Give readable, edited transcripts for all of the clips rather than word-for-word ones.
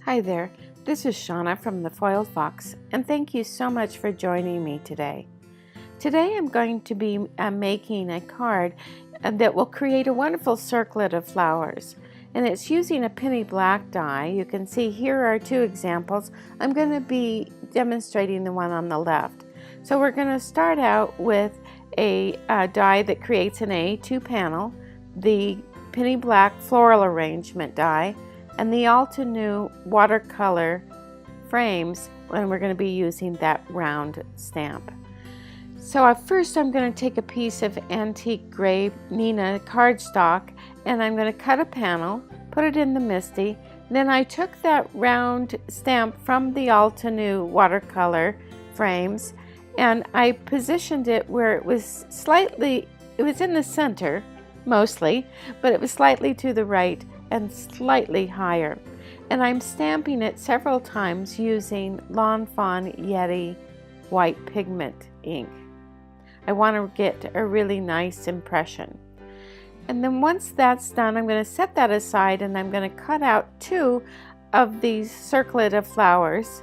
Hi there, this is Shauna from the Foiled Fox, and thank you so much for joining me today. Today I'm going to be making a card that will create a wonderful circlet of flowers, and it's using a penny black die. You can see here are two examples. I'm going to be demonstrating the one on the left. So we're going to start out with a die that creates an A2 panel, the penny black floral arrangement die, and the Altenew watercolor frames, and we're going to be using that round stamp. So first I'm going to take a piece of antique gray Nina cardstock, and I'm going to cut a panel, put it in the MISTI. Then I took that round stamp from the Altenew watercolor frames, and I positioned it where it was in the center mostly, but it was slightly to the right and slightly higher. And I'm stamping it several times using Lawn Fawn Yeti white pigment ink. I want to get a really nice impression. And then once that's done, I'm going to set that aside, and I'm going to cut out two of these Circlet of Flowers.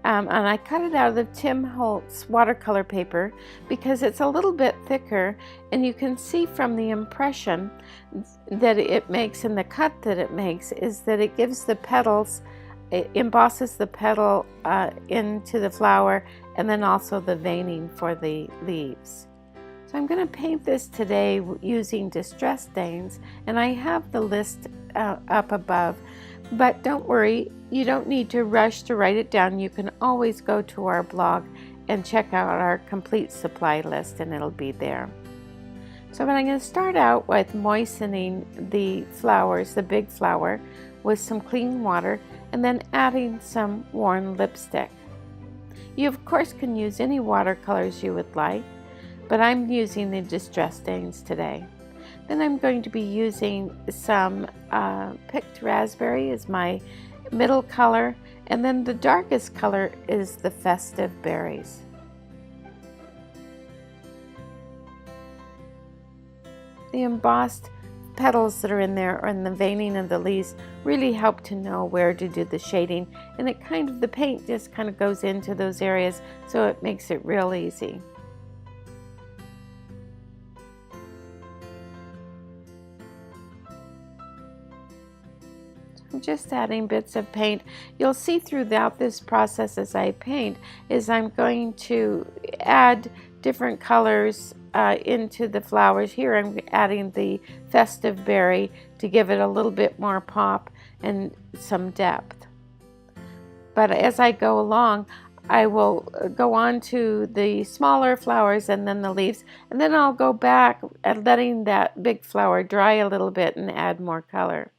And I cut it out of the Tim Holtz watercolor paper because it's a little bit thicker, and you can see from the impression that it makes and the cut that it makes is that it gives the petals, it embosses the petal into the flower, and then also the veining for the leaves. So I'm going to paint this today using distress stains, and I have the list up above. But don't worry, you don't need to rush to write it down. You can always go to our blog and check out our complete supply list, and it'll be there. So I'm going to start out with moistening the flowers, the big flower, with some clean water, and then adding some worn lipstick. You of course can use any watercolors you would like, but I'm using the distress stains today. Then I'm going to be using some picked raspberry as my middle color, and then the darkest color is the festive berries. The embossed petals that are in there and the veining of the leaves really help to know where to do the shading, and the paint just kind of goes into those areas, so it makes it real easy. I'm just adding bits of paint. You'll see throughout this process as I paint is I'm going to add different colors into the flowers. Here I'm adding the festive berry to give it a little bit more pop and some depth. But as I go along, I will go on to the smaller flowers and then the leaves, and then I'll go back and letting that big flower dry a little bit and add more color.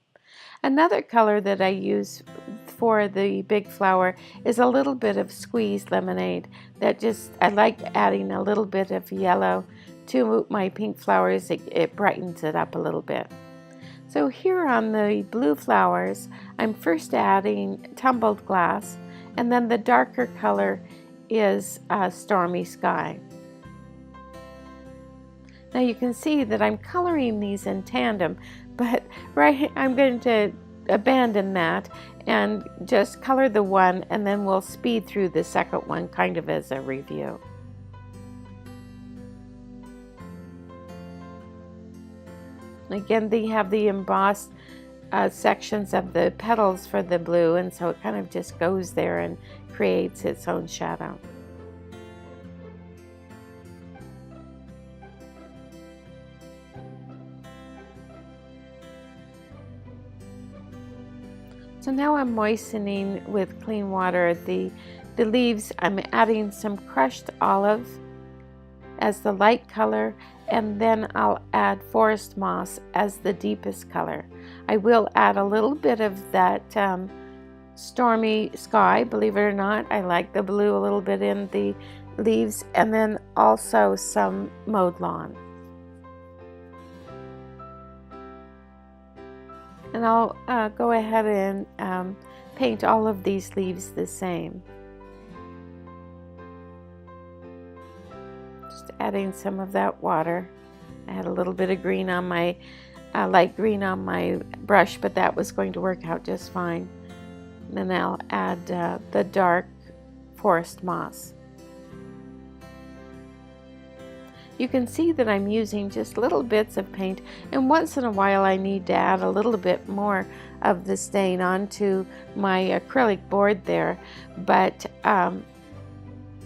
Another color that I use for the big flower is a little bit of squeezed lemonade. I like adding a little bit of yellow to my pink flowers. It brightens it up a little bit. So here on the blue flowers, I'm first adding tumbled glass, and then the darker color is stormy sky. Now you can see that I'm coloring these in tandem, but I'm going to abandon that and just color the one, and then we'll speed through the second one kind of as a review. Again, they have the embossed sections of the petals for the blue, and so it kind of just goes there and creates its own shadow. So now I'm moistening with clean water the leaves. I'm adding some crushed olive as the light color, and then I'll add forest moss as the deepest color. I will add a little bit of that stormy sky, believe it or not. I like the blue a little bit in the leaves, and then also some mowed lawn. And I'll go ahead and paint all of these leaves the same. Just adding some of that water. I had a little bit of green on my light green on my brush, but that was going to work out just fine. And then I'll add the dark forest moss. You can see that I'm using just little bits of paint, and once in a while I need to add a little bit more of the stain onto my acrylic board there, but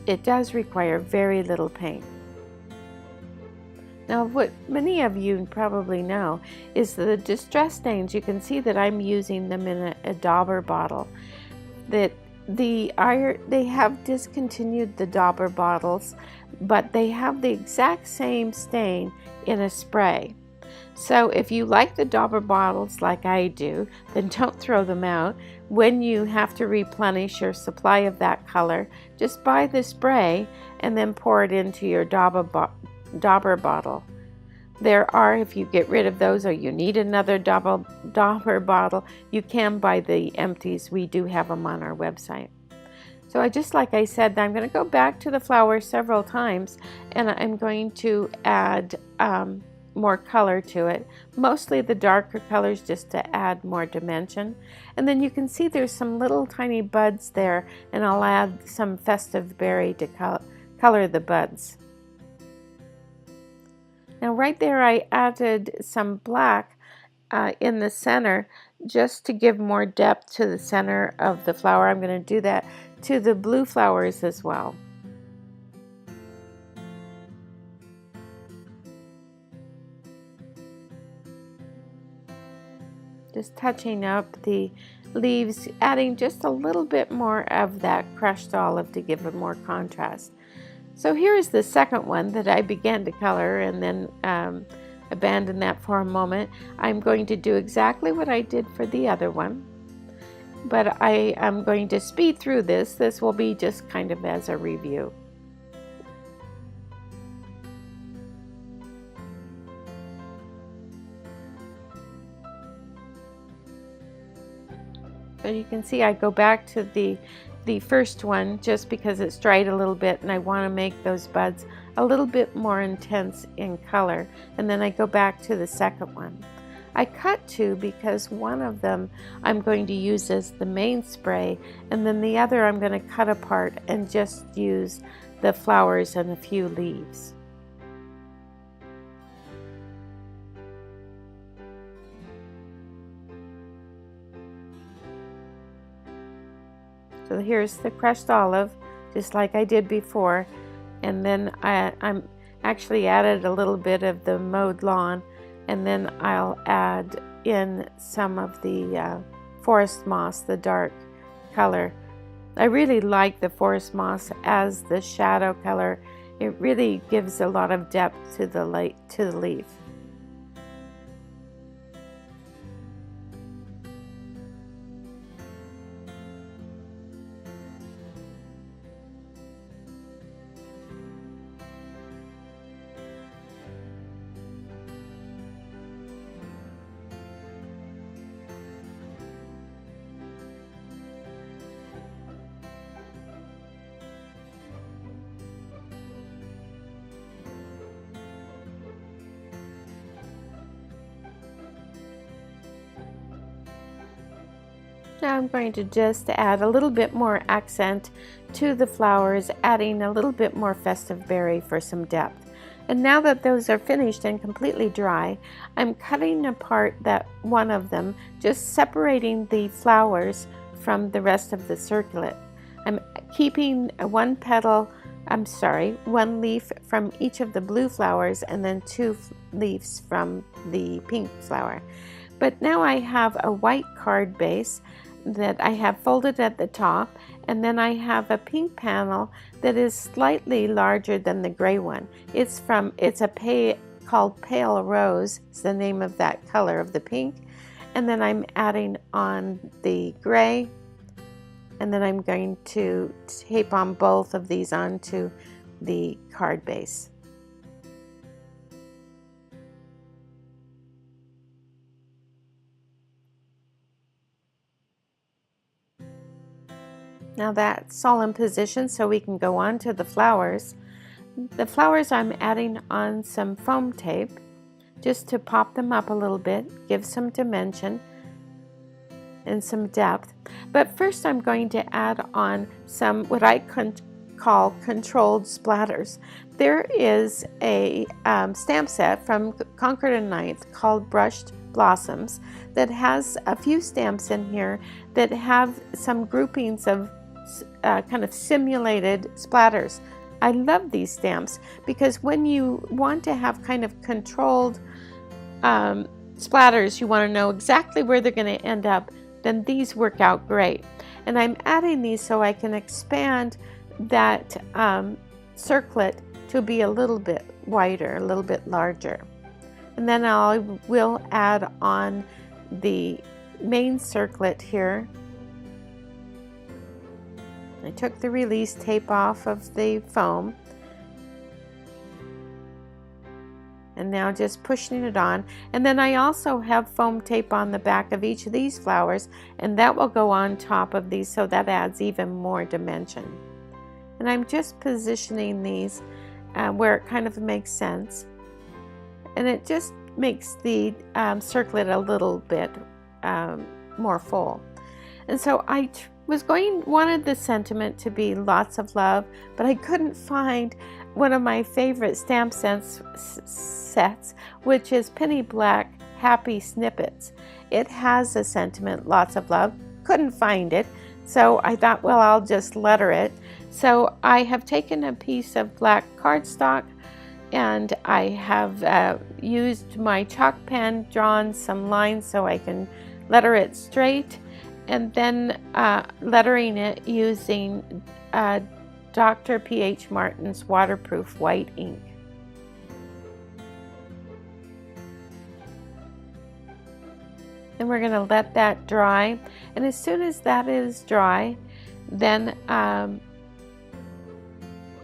it does require very little paint. Now, what many of you probably know is the distress stains. You can see that I'm using them in a dauber bottle. That they have discontinued the dauber bottles, but they have the exact same stain in a spray. So if you like the dauber bottles like I do, then don't throw them out. When you have to replenish your supply of that color, just buy the spray and then pour it into your dauber bottle. There are, if you get rid of those or you need another dauber bottle, you can buy the empties. We do have them on our website. So like I said, I'm going to go back to the flower several times, and I'm going to add more color to it, mostly the darker colors, just to add more dimension. And then you can see there's some little tiny buds there, and I'll add some festive berry to color the buds. Now right there I added some black in the center just to give more depth to the center of the flower. I'm going to do that to the blue flowers as well. Just touching up the leaves, adding just a little bit more of that crushed olive to give it more contrast. So here is the second one that I began to color and then abandoned that for a moment. I'm going to do exactly what I did for the other one, but I am going to speed through this. This will be just kind of as a review. So you can see I go back to the first one just because it's dried a little bit and I want to make those buds a little bit more intense in color, and then I go back to the second one. I cut two because one of them I'm going to use as the main spray, and then the other I'm going to cut apart and just use the flowers and a few leaves. So here's the crushed olive, just like I did before, and then I'm actually added a little bit of the mowed lawn, and then I'll add in some of the forest moss, the dark color. I really like the forest moss as the shadow color. It really gives a lot of depth to the leaf. Now I'm going to just add a little bit more accent to the flowers, adding a little bit more festive berry for some depth. And now that those are finished and completely dry, I'm cutting apart that one of them, just separating the flowers from the rest of the circlet. I'm keeping one leaf from each of the blue flowers and then two leaves from the pink flower. But now I have a white card base that I have folded at the top, and then I have a pink panel that is slightly larger than the gray one. It's called Pale Rose, is the name of that color of the pink. And then I'm adding on the gray, and then I'm going to tape on both of these onto the card base. Now that's all in position, so we can go on to the flowers. The flowers I'm adding on some foam tape just to pop them up a little bit, give some dimension. and some depth. But first I'm going to add on some what I call controlled splatters. There is a stamp set from Concord & Ninth called Brushed Blossoms that has a few stamps in here that have some groupings of kind of simulated splatters. I love these stamps because when you want to have kind of controlled splatters, you want to know exactly where they're going to end up, then these work out great. And I'm adding these so I can expand that circlet to be a little bit wider, a little bit larger. And then I will add on the main circlet here. I took the release tape off of the foam. And now just pushing it on. And then I also have foam tape on the back of each of these flowers, and that will go on top of these, so that adds even more dimension. And I'm just positioning these where it kind of makes sense. And it just makes the circlet a little bit more full. And so I wanted the sentiment to be lots of love, but I couldn't find one of my favorite stamp sets, which is Penny Black Happy Snippets. It has a sentiment, lots of love. Couldn't find it, so I thought, well, I'll just letter it. So I have taken a piece of black cardstock, and I have used my chalk pen, drawn some lines so I can letter it straight, and then lettering it using Dr. P.H. Martin's waterproof white ink. And we're going to let that dry, and as soon as that is dry, then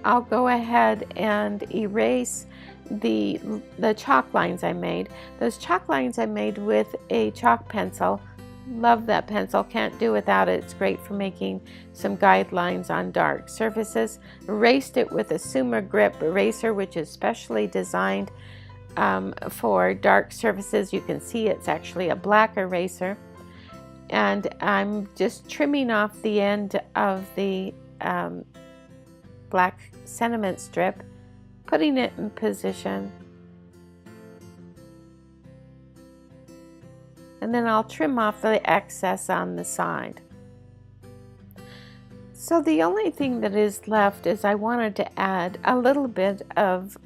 I'll go ahead and erase the chalk lines I made. Those chalk lines I made with a chalk pencil. Love that pencil, can't do without it. It's great for making some guidelines on dark surfaces. Erased it with a Suma Grip eraser, which is specially designed for dark surfaces. You can see it's actually a black eraser. And I'm just trimming off the end of the black sentiment strip, putting it in position. And then I'll trim off the excess on the side. So the only thing that is left is I wanted to add a little bit of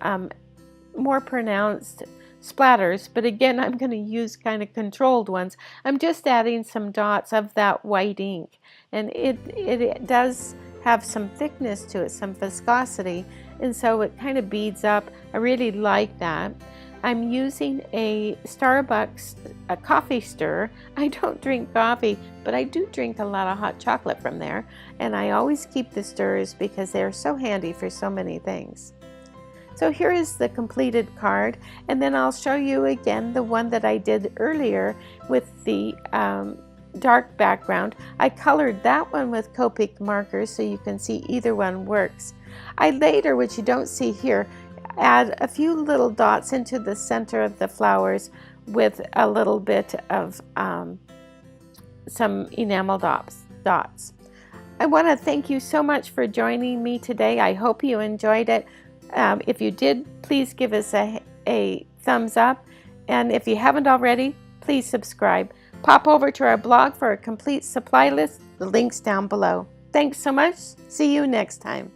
more pronounced splatters, but again I'm going to use kind of controlled ones. I'm just adding some dots of that white ink, and it does have some thickness to it, some viscosity, and so it kind of beads up. I really like that. I'm using a Starbucks coffee stirrer. I don't drink coffee, but I do drink a lot of hot chocolate from there, and I always keep the stirrers because they're so handy for so many things. So here is the completed card, and then I'll show you again the one that I did earlier with the dark background. I colored that one with Copic markers so you can see either one works. I later, which you don't see here, add a few little dots into the center of the flowers with a little bit of some enamel dots. I want to thank you so much for joining me today. I hope you enjoyed it. If you did, please give us a thumbs up, and if you haven't already, please subscribe. Pop over to our blog for a complete supply list. The link's down below. Thanks so much. See you next time.